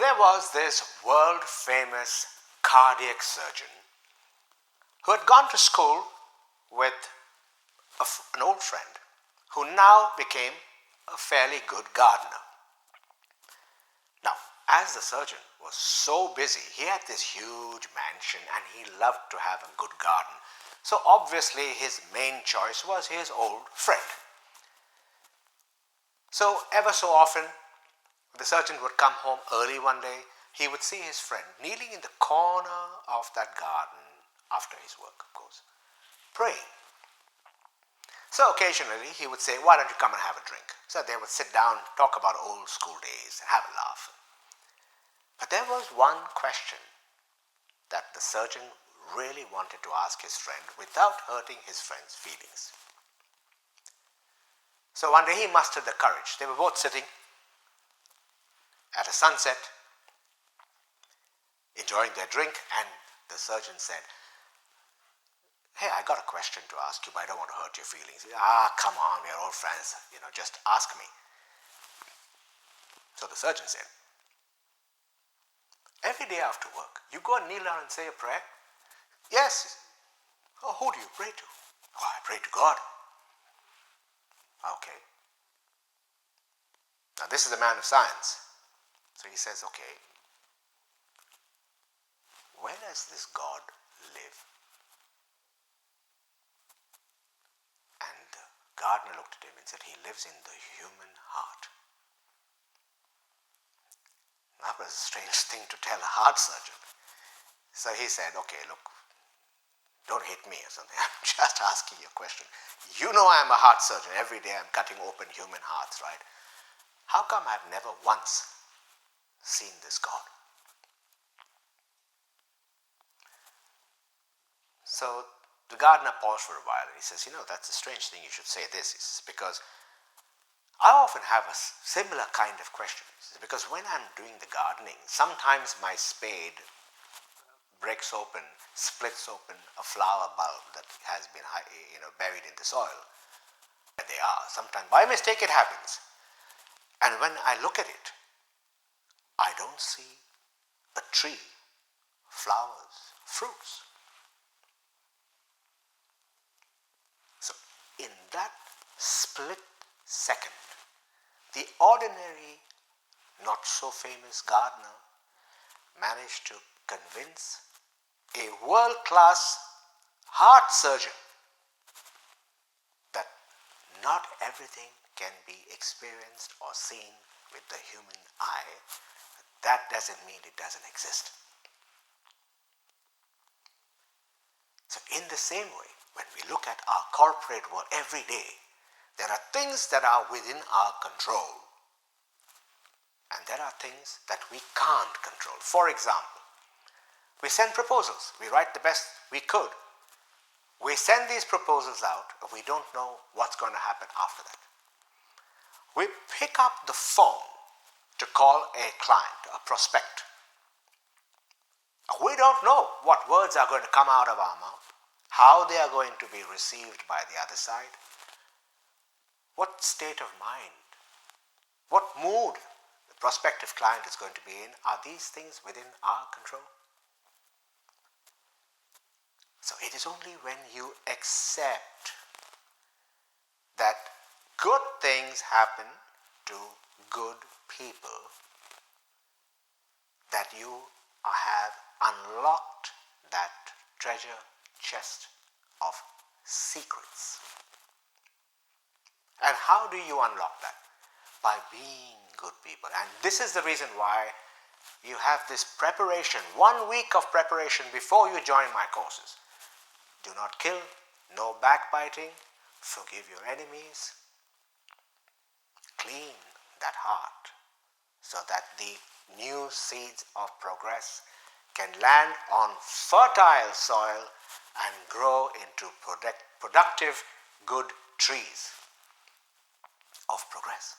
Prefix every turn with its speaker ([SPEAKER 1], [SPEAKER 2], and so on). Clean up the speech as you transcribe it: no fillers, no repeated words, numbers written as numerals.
[SPEAKER 1] there was this world-famous cardiac surgeon who had gone to school with an old friend who now became a fairly good gardener. Now, as the surgeon was so busy, he had this huge mansion and he loved to have a good garden. So obviously his main choice was his old friend. So ever so often, the surgeon would come home early one day. He would see his friend kneeling in the corner of that garden after his work, of course, praying. So occasionally he would say, "Why don't you come and have a drink?" So they would sit down, talk about old school days, and have a laugh. But there was one question that the surgeon really wanted to ask his friend without hurting his friend's feelings. So one day he mustered the courage. They were both sitting at a sunset, enjoying their drink, and the surgeon said, "Hey, I got a question to ask you, but I don't want to hurt your feelings." Come on, we're old friends, just ask me. So the surgeon said, "Every day after work, you go and kneel down and say a prayer?" "Yes." "Oh, who do you pray to?" "Oh, I pray to God." "Okay." Now this is a man of science. So he says, "Okay, where does this God live?" And the gardener looked at him and said, "He lives in the human heart." That was a strange thing to tell a heart surgeon. So he said, "Okay, look, don't hit me or something. I'm just asking you a question. You know I'm a heart surgeon. Every day I'm cutting open human hearts, right? How come I've never once seen this God?" So the gardener paused for a while and he says, "That's a strange thing you should say this." He says, "Because I often have a similar kind of question. Because when I'm doing the gardening, sometimes my spade breaks open, splits open a flower bulb that has been buried in the soil. There they are. Sometimes by mistake it happens. And when I look at it, I don't see a tree, flowers, fruits." So in that split second, the ordinary, not so famous gardener managed to convince a world-class heart surgeon that not everything can be experienced or seen with the human eye. That doesn't mean it doesn't exist. So in the same way, when we look at our corporate world every day, there are things that are within our control, and there are things that we can't control. For example, we send proposals. We write the best we could. We send these proposals out, and we don't know what's going to happen after that. We pick up the phone to call a client, a prospect. We don't know what words are going to come out of our mouth, how they are going to be received by the other side, what state of mind, what mood the prospective client is going to be in. Are these things within our control? So it is only when you accept that good things happen to good people that you have unlocked that treasure chest of secrets. And how do you unlock that? By being good people. And this is the reason why you have this preparation, 1 week of preparation before you join my courses. Do not kill, no backbiting, forgive your enemies, clean that heart so that the new seeds of progress can land on fertile soil and grow into productive, good trees of progress.